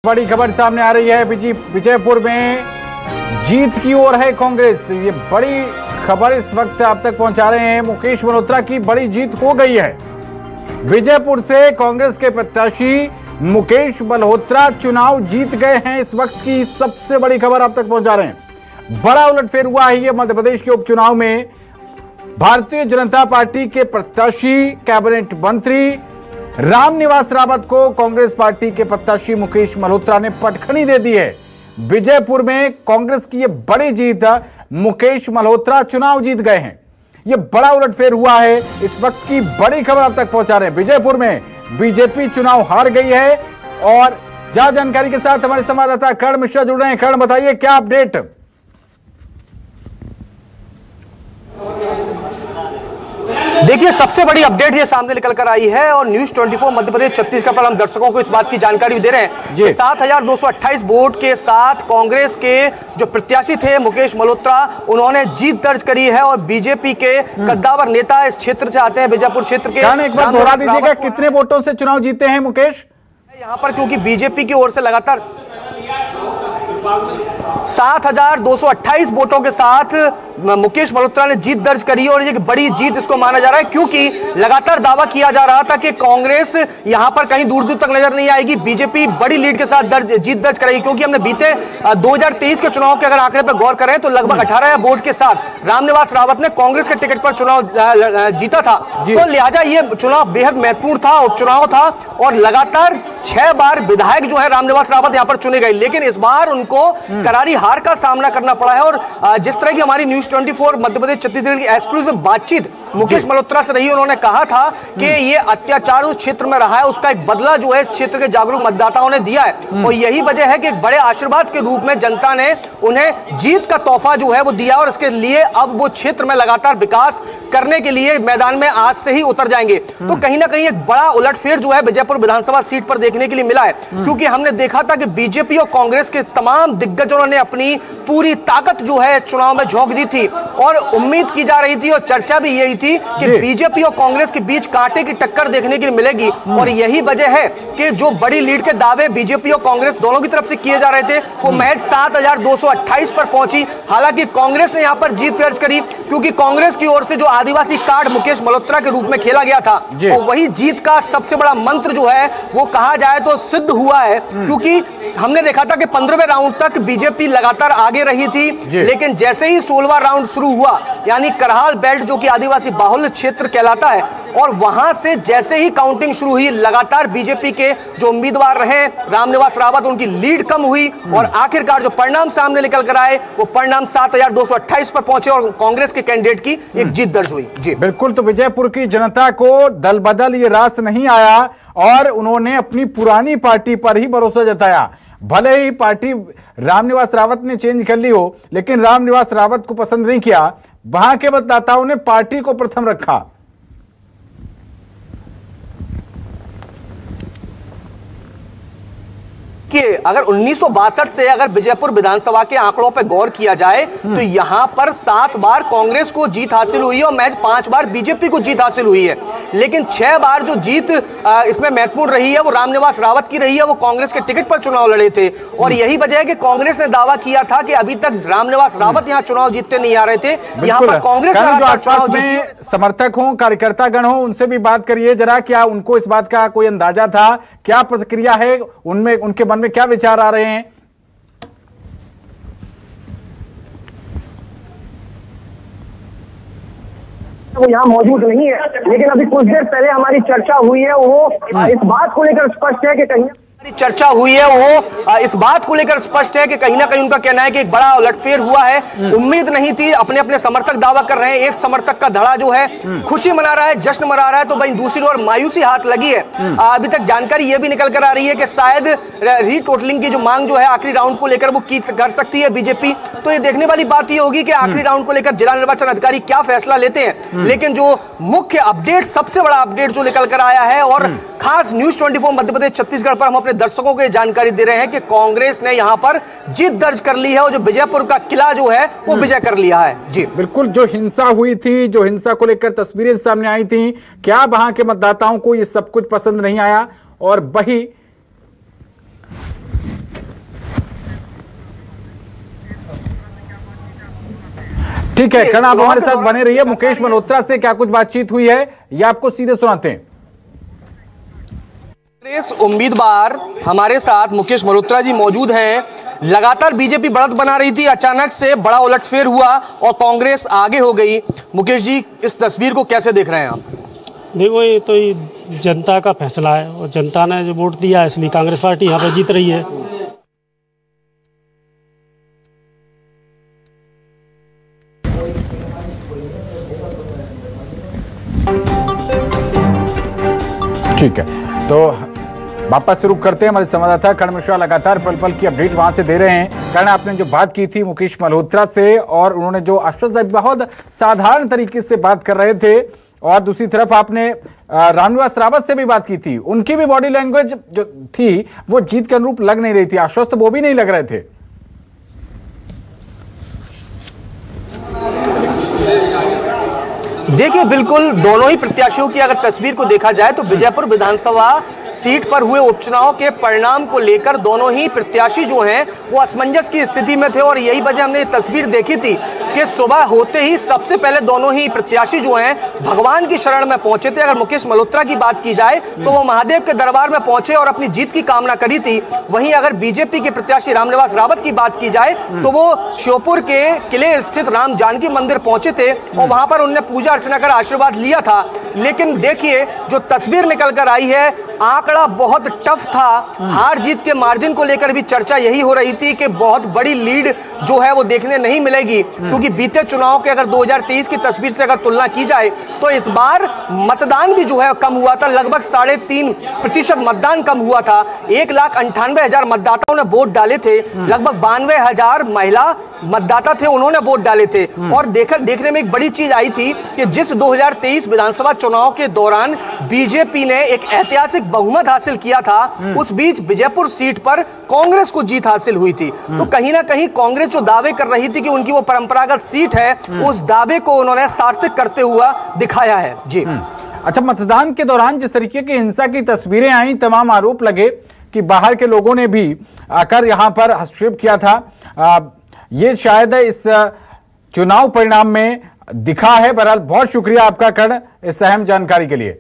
बड़ी खबर सामने आ रही है। विजयपुर में जीत की ओर है कांग्रेस। ये बड़ी खबर इस वक्त आप तक पहुंचा रहे हैं। मुकेश मल्होत्रा की बड़ी जीत हो गई है। विजयपुर से कांग्रेस के प्रत्याशी मुकेश मल्होत्रा चुनाव जीत गए हैं। इस वक्त की सबसे बड़ी खबर आप तक पहुंचा रहे हैं। बड़ा उलटफेर हुआ है ये मध्य प्रदेश के उपचुनाव में। भारतीय जनता पार्टी के प्रत्याशी कैबिनेट मंत्री रामनिवास रावत को कांग्रेस पार्टी के प्रत्याशी मुकेश मल्होत्रा ने पटखनी दे दी है। विजयपुर में कांग्रेस की ये बड़ी जीत, मुकेश मल्होत्रा चुनाव जीत गए हैं। ये बड़ा उलटफेर हुआ है। इस वक्त की बड़ी खबर आप तक पहुंचा रहे हैं। विजयपुर में बीजेपी चुनाव हार गई है और ज्यादा जानकारी के साथ हमारे संवाददाता कर्ण मिश्रा जुड़ रहे हैं। कर्ण, बताइए क्या अपडेट। देखिए, सबसे बड़ी अपडेट ये सामने निकल कर आई है और न्यूज 24 मध्य प्रदेश छत्तीसगढ़ पर हम दर्शकों को इस बात की जानकारी दे रहे हैं कि 7228 वोट के साथ कांग्रेस के जो प्रत्याशी थे मुकेश मल्होत्रा, उन्होंने जीत दर्ज करी है और बीजेपी के कद्दावर नेता इस क्षेत्र से आते हैं, बीजापुर क्षेत्र के। एक बार दोहरा दीजिएगा, कितने वोटों से चुनाव जीते हैं मुकेश यहाँ पर? क्योंकि बीजेपी की ओर से लगातार 7228 वोटों के साथ मुकेश मल्होत्रा ने जीत दर्ज करी और ये बड़ी जीत इसको माना जा रहा है, क्योंकि लगातार दावा किया जा रहा था कि कांग्रेस यहां पर कहीं दूर दूर तक नजर नहीं आएगी, बीजेपी बड़ी लीड के साथ जीत दर्ज करेगी। क्योंकि हमने बीते 2023 के चुनाव के अगर आंकड़े पर गौर करें तो लगभग 18 वोट के साथ रामनिवास रावत ने कांग्रेस के टिकट पर चुनाव जीता था। तो लिहाजा ये चुनाव बेहद महत्वपूर्ण था, उपचुनाव था और लगातार 6 बार विधायक जो है रामनिवास रावत यहां पर चुने गए, लेकिन इस बार उनको करारी हार का सामना करना पड़ा है। और जिस तरह की हमारी न्यूज 24 मध्य प्रदेश छत्तीसगढ़ की एक्सक्लूसिव बातचीत मुकेश मल्होत्रा से रही, उन्होंने कहा था कि ये अत्याचार उस क्षेत्र में रहा है, उसका एक बदला जो है इस क्षेत्र के जागरूक मतदाताओं ने दिया है और यही वजह है कि एक बड़े आशीर्वाद के रूप में जनता ने उन्हें जीत का तोहफा जो है वो दिया और इसके लिए अब वो क्षेत्र में लगातार विकास करने के लिए मैदान में आज से ही उतर जाएंगे। तो कहीं ना कहीं एक बड़ा उलटफेर जो है विजयपुर विधानसभा सीट पर देखने के लिए मिला है, क्योंकि हमने देखा था कि बीजेपी और कांग्रेस के तमाम दिग्गजों ने अपनी पूरी ताकत जो है इस चुनाव में झोंक दी थी और उम्मीद की जा रही थी और चर्चा भी यही थी कि बीजेपी और कांग्रेस के बीच कांटे की टक्कर देखने के लिए मिलेगी। और यही वजह है कि जो बड़ी लीड के दावे बीजेपी और कांग्रेस दोनों की तरफ से किए जा रहे थे वो महज 7228 पर पहुंची। हालांकि कांग्रेस ने यहां पर जीत दर्ज करी, क्योंकि कांग्रेस की ओर से जो आदिवासी कार्ड मुकेश मल्होत्रा के रूप में खेला गया था तो वही जीत का सबसे बड़ा मंत्र जो है वो कहा जाए तो सिद्ध हुआ है। क्योंकि हमने देखा था कि 15वें राउंड तक बीजेपी लगातार आगे रही थी, लेकिन जैसे ही 16वां राउंड शुरू हुआ, यानी करहाल बेल्ट जो कि आदिवासी बाहुल्य क्षेत्र कहलाता है, और वहां से जैसे ही काउंटिंग शुरू हुई लगातार बीजेपी के जो उम्मीदवार रहे रामनिवास रावत, उनकी लीड कम हुई और आखिरकार जो परिणाम सामने निकल कर आए वो परिणाम 7228 पर पहुंचे और कांग्रेस के कैंडिडेट की एक जीत दर्ज हुई। जी बिल्कुल। तो विजयपुर की जनता को दल बदल ये रास नहीं आया और उन्होंने अपनी पुरानी पार्टी पर ही भरोसा जताया। भले ही पार्टी रामनिवास रावत ने चेंज कर ली हो, लेकिन रामनिवास रावत को पसंद नहीं किया। वहां के मतदाताओं ने पार्टी को प्रथम रखा। कि अगर 1962 से अगर विजयपुर विधानसभा के आंकड़ों पर गौर किया जाए तो यहां पर 7 बार कांग्रेस को जीत हासिल हुई है और महज 5 बार बीजेपी को जीत हासिल हुई है, लेकिन 6 बार जो जीत इसमें महत्वपूर्ण रही है वो रामनिवास रावत की रही है। वो कांग्रेस के टिकट पर चुनाव लड़े थे और यही वजह है कि कांग्रेस ने दावा किया था कि अभी तक रामनिवास रावत यहां चुनाव जीतते नहीं आ रहे थे, यहां पर कांग्रेस चुनाव जीती। समर्थक हो, कार्यकर्तागण हो, उनसे भी बात करिए जरा, क्या उनको इस बात का कोई अंदाजा था? क्या प्रतिक्रिया है उनमें, उनके मन में क्या विचार आ रहे हैं? वो यहाँ मौजूद नहीं है, लेकिन अभी कुछ देर पहले हमारी चर्चा हुई है वो इस बात को लेकर स्पष्ट है कि कहीं चर्चा हुई है वो इस बात को लेकर स्पष्ट है कि कहीं ना कहीं उनका कहना है कि एक बड़ा उलटफेर हुआ है। उम्मीद नहीं थी, अपने अपने समर्थक दावा कर रहे हैं, एक समर्थक का धड़ा जो है खुशी मना रहा है, जश्न मना रहा है, तो वहीं दूसरी ओर मायूसी हाथ लगी है। अभी तक जानकारी यह भी निकल कर आ रही है कि शायद रीटोटलिंग की जो मांग जो है आखिरी राउंड को लेकर वो की कर सकती है बीजेपी। तो ये देखने वाली बात ये होगी कि आखिरी राउंड को लेकर जिला निर्वाचन अधिकारी क्या फैसला लेते हैं। लेकिन जो मुख्य अपडेट, सबसे बड़ा अपडेट जो निकल कर आया है और खास न्यूज 24 मध्य प्रदेश छत्तीसगढ़ पर हम अपने दर्शकों को जानकारी दे रहे हैं कि कांग्रेस ने यहां पर जीत दर्ज कर ली है और जो विजयपुर का किला जो है वो विजय कर लिया है। जी बिल्कुल। जो हिंसा हुई थी, जो हिंसा को लेकर तस्वीरें सामने आई थी, क्या वहां के मतदाताओं को ये सब कुछ पसंद नहीं आया? और वही ठीक है कर्ण, आप हमारे साथ बने रहिए। मुकेश मल्होत्रा से क्या कुछ बातचीत हुई है ये आपको सीधे सुनाते हैं। कांग्रेस उम्मीदवार हमारे साथ मुकेश मल्होत्रा जी मौजूद हैं। लगातार बीजेपी बढ़त बना रही थी, अचानक से बड़ा उलटफेर हुआ और कांग्रेस आगे हो गई। मुकेश जी, इस तस्वीर को कैसे देख रहे हैं आप? देखो, ये तो जनता का फैसला है और जनता ने जो वोट दिया है इसलिए कांग्रेस पार्टी यहाँ पे जीत रही है। ठीक है, तो वापस शुरू करते हैं। हमारे संवाददाता कर्ण मिश्रा लगातार पल पल की अपडेट वहां से दे रहे हैं। कर्ण, आपने जो बात की थी मुकेश मल्होत्रा से और उन्होंने जो आश्वस्त बहुत साधारण तरीके से बात कर रहे थे, और दूसरी तरफ आपने रामनिवास रावत से भी बात की थी। उनकी भी बॉडी लैंग्वेज जो थी वो जीत के अनुरूप लग नहीं रही थी, आश्वस्त वो भी नहीं लग रहे थे। देखिए, बिल्कुल दोनों ही प्रत्याशियों की अगर तस्वीर को देखा जाए तो विजयपुर विधानसभा सीट पर हुए उपचुनाव के परिणाम को लेकर दोनों ही प्रत्याशी जो हैं वो असमंजस की स्थिति में थे। और यही वजह हमने तस्वीर देखी थी कि सुबह होते ही सबसे पहले दोनों ही प्रत्याशी जो हैं भगवान की शरण में पहुंचे थे। अगर मुकेश मल्होत्रा की बात की जाए तो वो महादेव के दरबार में पहुंचे और अपनी जीत की कामना करी थी। वहीं अगर बीजेपी के प्रत्याशी रामनिवास रावत की बात की जाए तो वो श्योपुर के किले स्थित राम जानकी मंदिर पहुंचे थे और वहां पर उन्होंने पूजा अर्चना कर आशीर्वाद लिया था। लेकिन देखिए, जो तस्वीर निकल कर आई है, आंकड़ा बहुत टफ था। हार जीत के मार्जिन को लेकर भी चर्चा यही हो रही थी कि बहुत बड़ी लीड जो है वो देखने नहीं मिलेगी, क्योंकि बीते चुनाव के अगर 2023 की तस्वीर से अगर तुलना की जाए तो इस बार मतदान भी जो है कम हुआ था। लगभग 3.5% मतदान कम हुआ था। 1,98,000 मतदाताओं ने वोट डाले थे। लगभग 92,000 महिला मतदाता थे, उन्होंने वोट डाले थे। और देखने में एक बड़ी चीज आई थी कि जिस 2023 विधानसभा चुनाव के दौरान बीजेपी ने एक ऐतिहासिक बहुमत हासिल किया था, उस बीच विजयपुर सीट पर कांग्रेस को जीत हासिल हुई थी। तो कहीं ना कहीं कांग्रेस जो दावे कर रही थी कि उनकी वो परंपरागत सीट है, उस दावे को उन्होंने सार्थक करते हुआ दिखाया है। जी अच्छा, मतदान के दौरान जिस तरीके की हिंसा की तस्वीरें आई, तमाम आरोप लगे कि बाहर के लोगों ने भी आकर यहां पर हस्तक्षेप किया था, ये शायद इस चुनाव परिणाम में दिखा है। बहरहाल बहुत शुक्रिया आपका कर्ण इस अहम जानकारी के लिए।